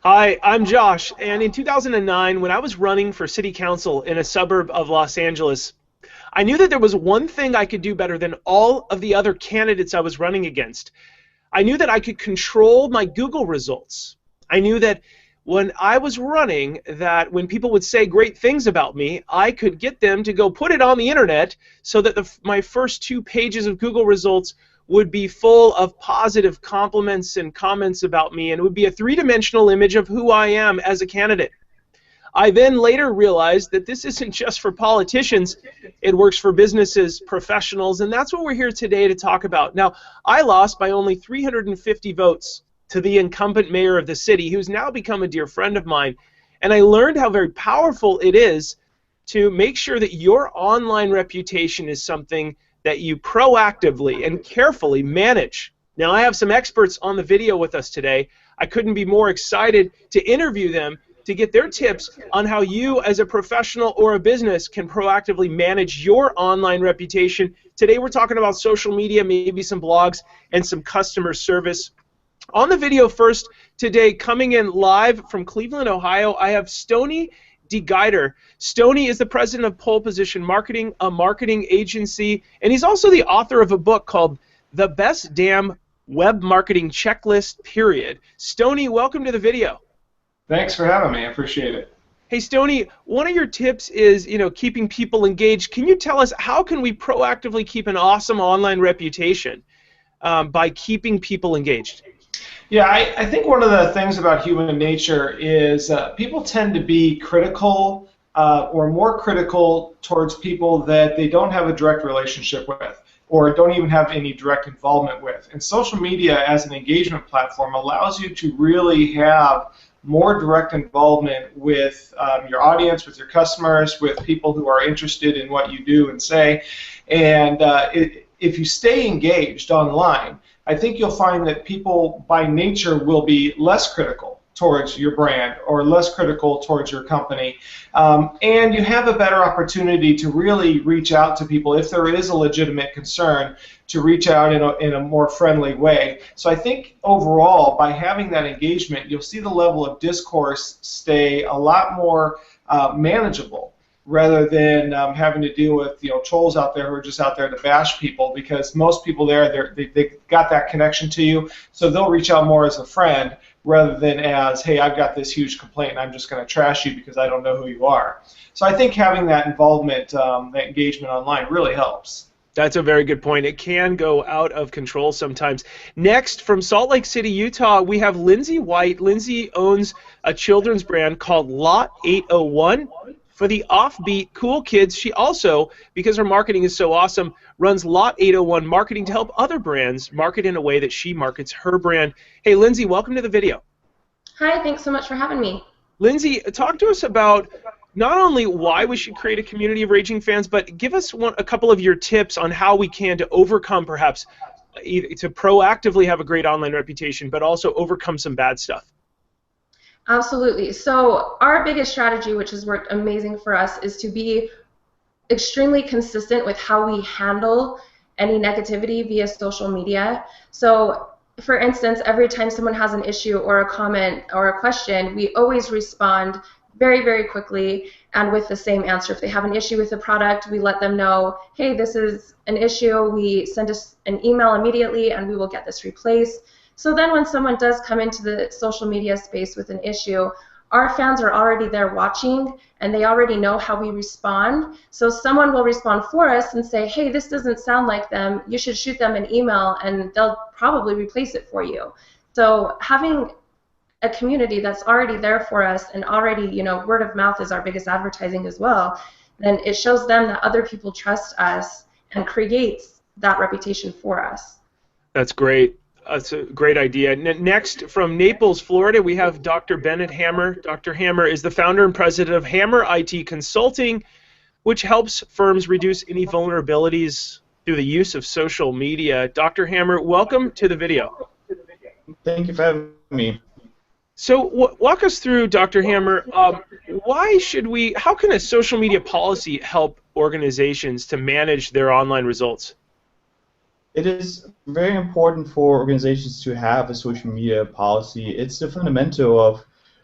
Hi, I'm Josh, and in 2009, when I was running for city council in a suburb of Los Angeles, I knew that there was one thing I could do better than all of the other candidates I was running against. I knew that I could control my Google results. I knew that when I was running, that when people would say great things about me, I could get them to go put it on the internet so that my first 2 pages of Google results would be full of positive compliments and comments about me, and it would be a three-dimensional image of who I am as a candidate. I then later realized that this isn't just for politicians, it works for businesses, professionals, and that's what we're here today to talk about. Now, I lost by only 350 votes to the incumbent mayor of the city, who's now become a dear friend of mine, and I learned how very powerful it is to make sure that your online reputation is something that you proactively and carefully manage. Now, I have some experts on the video with us today. I couldn't be more excited to interview them to get their tips on how you as a professional or a business can proactively manage your online reputation. Today we're talking about social media, maybe some blogs, and some customer service. On the video first today, coming in live from Cleveland, Ohio, I have Stoney deGeyter. Stoney is the president of Pole Position Marketing, a marketing agency, and he's also the author of a book called The Best Damn Web Marketing Checklist, period. Stoney, welcome to the video. Thanks for having me. I appreciate it. Hey, Stoney, one of your tips is, keeping people engaged. Can you tell us how can we proactively keep an awesome online reputation by keeping people engaged? Yeah, I think one of the things about human nature is people tend to be critical or more critical towards people that they don't have a direct relationship with or don't even have any direct involvement with. And social media as an engagement platform allows you to really have more direct involvement with your audience, with your customers, with people who are interested in what you do and say. And if you stay engaged online, I think you'll find that people by nature will be less critical towards your brand or less critical towards your company. And you have a better opportunity to really reach out to people if there is a legitimate concern, to reach out in a more friendly way. So I think overall, by having that engagement, you'll see the level of discourse stay a lot more manageable, rather than having to deal with trolls out there who are just out there to bash people, because most people they got that connection to you, so they'll reach out more as a friend rather than as, hey, I've got this huge complaint and I'm just going to trash you because I don't know who you are. So I think having that involvement, that engagement online really helps. That's a very good point. It can go out of control sometimes. Next, from Salt Lake City, Utah, we have Lindsay White. Lindsay owns a children's brand called Lot 801. For the offbeat, cool kids, she also, because her marketing is so awesome, runs Lot 801 Marketing to help other brands market in a way that she markets her brand. Hey, Lindsay, welcome to the video. Hi, thanks so much for having me. Lindsay, talk to us about not only why we should create a community of raging fans, but give us a couple of your tips on how we can to overcome, perhaps, to proactively have a great online reputation, but also overcome some bad stuff. Absolutely. So our biggest strategy, which has worked amazing for us, is to be extremely consistent with how we handle any negativity via social media. So for instance, every time someone has an issue or a comment or a question, we always respond very, very quickly and with the same answer. If they have an issue with the product, we let them know, hey, this is an issue. We send us an email immediately and we will get this replaced. So then when someone does come into the social media space with an issue, our fans are already there watching and they already know how we respond. So someone will respond for us and say, hey, this doesn't sound like them. You should shoot them an email and they'll probably replace it for you. So having a community that's already there for us and already, word of mouth is our biggest advertising as well, then it shows them that other people trust us and creates that reputation for us. That's great. That's a great idea. Next, from Naples, Florida, we have Dr. Bennett Hammer. Dr. Hammer is the founder and president of Hammer IT Consulting, which helps firms reduce any vulnerabilities through the use of social media. Dr. Hammer, welcome to the video. Thank you for having me. So walk us through, Dr. Hammer, how can a social media policy help organizations to manage their online results? It is very important for organizations to have a social media policy. It's the fundamental of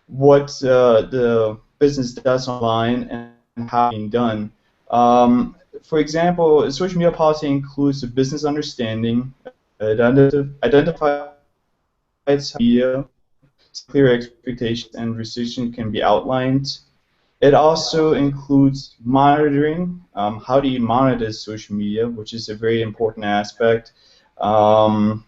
what the business does online and how it's being done. For example, social media policy includes the business understanding, identifies media, clear expectations and restrictions can be outlined. It also includes monitoring. How do you monitor social media, which is a very important aspect. And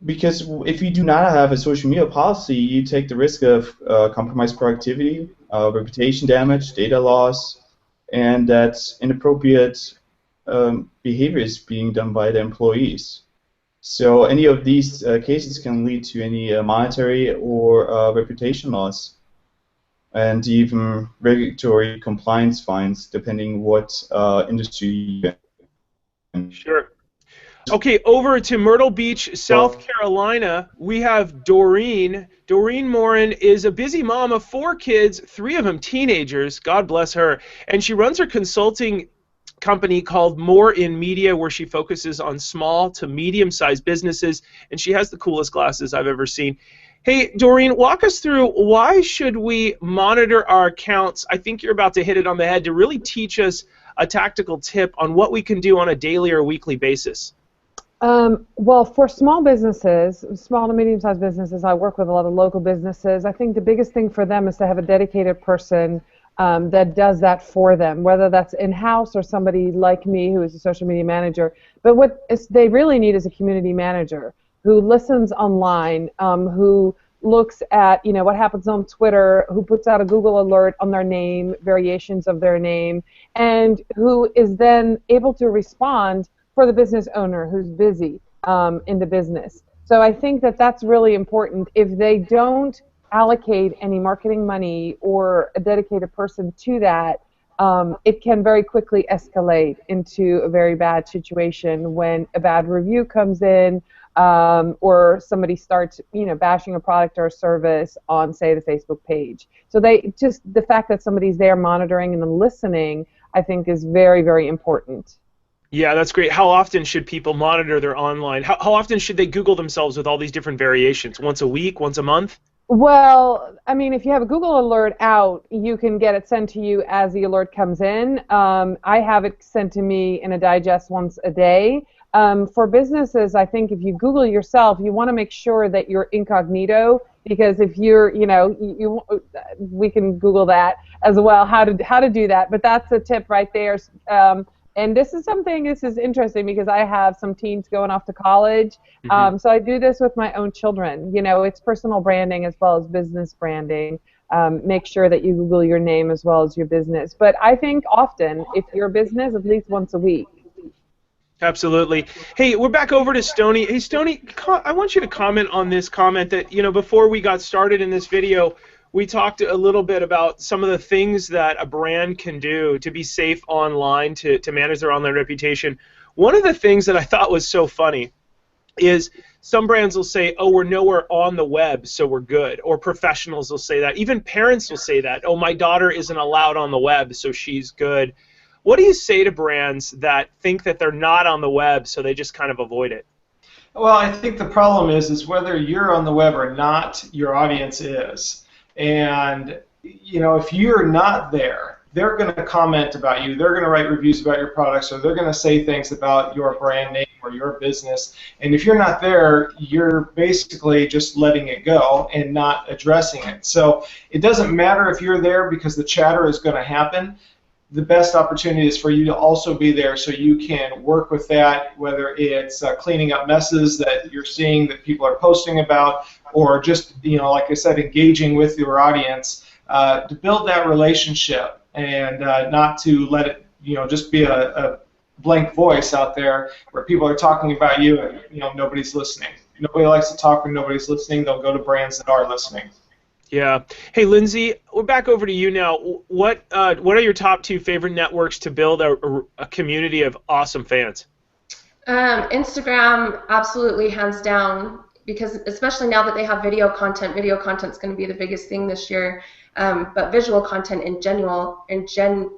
because if you do not have a social media policy, you take the risk of compromised productivity, reputation damage, data loss, and that's inappropriate behavior is being done by the employees. So any of these cases can lead to any monetary or reputation loss, and even regulatory compliance fines, depending what industry you're in. Sure. Okay, over to Myrtle Beach, South Carolina, we have Doreen. Doreen Morin is a busy mom of 4 kids, 3 of them teenagers, God bless her, and she runs her consulting company called More in Media, where she focuses on small to medium-sized businesses, and she has the coolest glasses I've ever seen. Hey, Doreen, walk us through why should we monitor our accounts? I think you're about to hit it on the head to really teach us a tactical tip on what we can do on a daily or weekly basis. Well, for small businesses, small to medium-sized businesses, I work with a lot of local businesses. I think the biggest thing for them is to have a dedicated person that does that for them, whether that's in-house or somebody like me who is a social media manager. But what they really need is a community manager who listens online, who looks at what happens on Twitter, who puts out a Google alert on their name, variations of their name, and who is then able to respond for the business owner who's busy in the business. So I think that that's really important. If they don't allocate any marketing money or a dedicated person to that, it can very quickly escalate into a very bad situation when a bad review comes in, or somebody starts bashing a product or a service on, say, the Facebook page. So the fact that somebody's there monitoring and then listening, I think, is very, very important. Yeah, that's great. How often should people monitor their online? How often should they Google themselves with all these different variations? Once a week? Once a month? Well, I mean, if you have a Google alert out, you can get it sent to you as the alert comes in. I have it sent to me in a digest once a day. For businesses, I think if you Google yourself, you want to make sure that you're incognito, because if you're, we can Google that as well, how to do that. But that's a tip right there. And this is interesting because I have some teens going off to college. So I do this with my own children. It's personal branding as well as business branding. Make sure that you Google your name as well as your business. But I think often, if you're a business, at least once a week. Absolutely. Hey, we're back over to Stoney. Hey, Stoney, I want you to comment on this comment that, before we got started in this video, we talked a little bit about some of the things that a brand can do to be safe online, to manage their online reputation. One of the things that I thought was so funny is some brands will say, oh, we're nowhere on the web, so we're good. Or professionals will say that. Even parents will say that. Oh, my daughter isn't allowed on the web, so she's good. What do you say to brands that think that they're not on the web, so they just kind of avoid it? Well, I think the problem is whether you're on the web or not, your audience is. And, if you're not there, they're going to comment about you. They're going to write reviews about your products, or they're going to say things about your brand name or your business. And if you're not there, you're basically just letting it go and not addressing it. So it doesn't matter if you're there, because the chatter is going to happen. The best opportunity is for you to also be there so you can work with that, whether it's cleaning up messes that you're seeing that people are posting about, or just, like I said, engaging with your audience to build that relationship and not to let it, just be a blank voice out there where people are talking about you and, nobody's listening. Nobody likes to talk when nobody's listening. They'll go to brands that are listening. Yeah. Hey, Lindsay, we're back over to you now. What are your top 2 favorite networks to build a community of awesome fans? Instagram, absolutely, hands down, because especially now that they have video content's going to be the biggest thing this year. But visual content in general, and Facebook.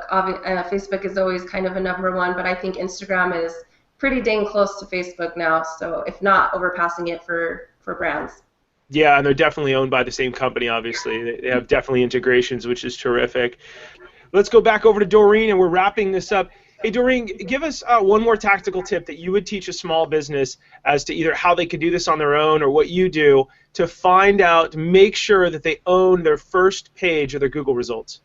Facebook is always kind of a number one, but I think Instagram is pretty dang close to Facebook now, so if not overpassing it for brands. Yeah, and they're definitely owned by the same company, obviously. They have definitely integrations, which is terrific. Let's go back over to Doreen, and we're wrapping this up. Hey, Doreen, give us one more tactical tip that you would teach a small business as to either how they could do this on their own or what you do to find out, to make sure that they own their first page of their Google results.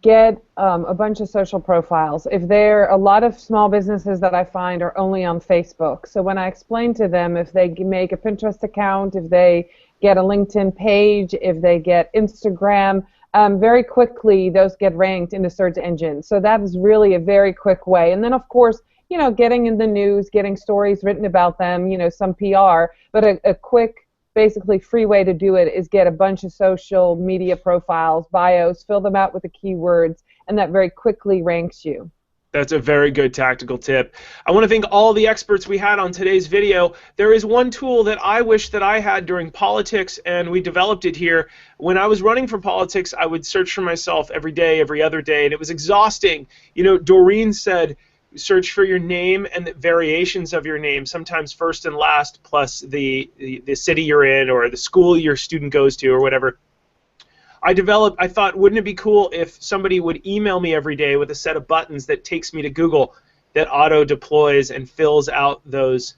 Get a bunch of social profiles. A lot of small businesses that I find are only on Facebook. So when I explain to them, if they make a Pinterest account, if they get a LinkedIn page, if they get Instagram, very quickly those get ranked in the search engine. So that is really a very quick way. And then of course, getting in the news, getting stories written about them, some PR, but a quick, basically free way to do it is get a bunch of social media profiles, bios, fill them out with the keywords, and that very quickly ranks you. That's a very good tactical tip. I want to thank all the experts we had on today's video. There is one tool that I wish that I had during politics, and we developed it here. When I was running for politics, I would search for myself every day, every other day, and it was exhausting. Doreen said, search for your name and the variations of your name, sometimes first and last, plus the city you're in or the school your student goes to or whatever. I thought, wouldn't it be cool if somebody would email me every day with a set of buttons that takes me to Google that auto deploys and fills out those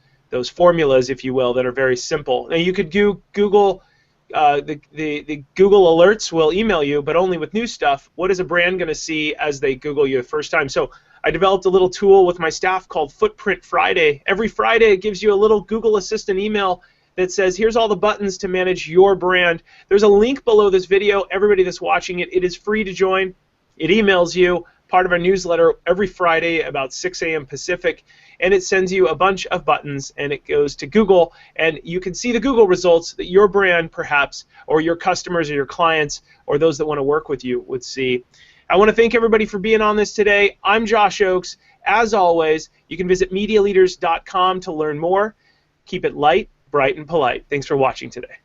formulas, if you will, that are very simple. Now you could Google, the Google alerts will email you, but only with new stuff. What is a brand going to see as they Google you the first time? So I developed a little tool with my staff called Footprint Friday. Every Friday it gives you a little Google Assistant email that says, here's all the buttons to manage your brand. There's a link below this video. Everybody that's watching it, it is free to join. It emails you, part of our newsletter, every Friday about 6 a.m. Pacific, and it sends you a bunch of buttons, and it goes to Google, and you can see the Google results that your brand, perhaps, or your customers or your clients, or those that want to work with you would see. I want to thank everybody for being on this today. I'm Josh Oakes. As always, you can visit MediaLeaders.com to learn more. Keep it light, bright, and polite. Thanks for watching today.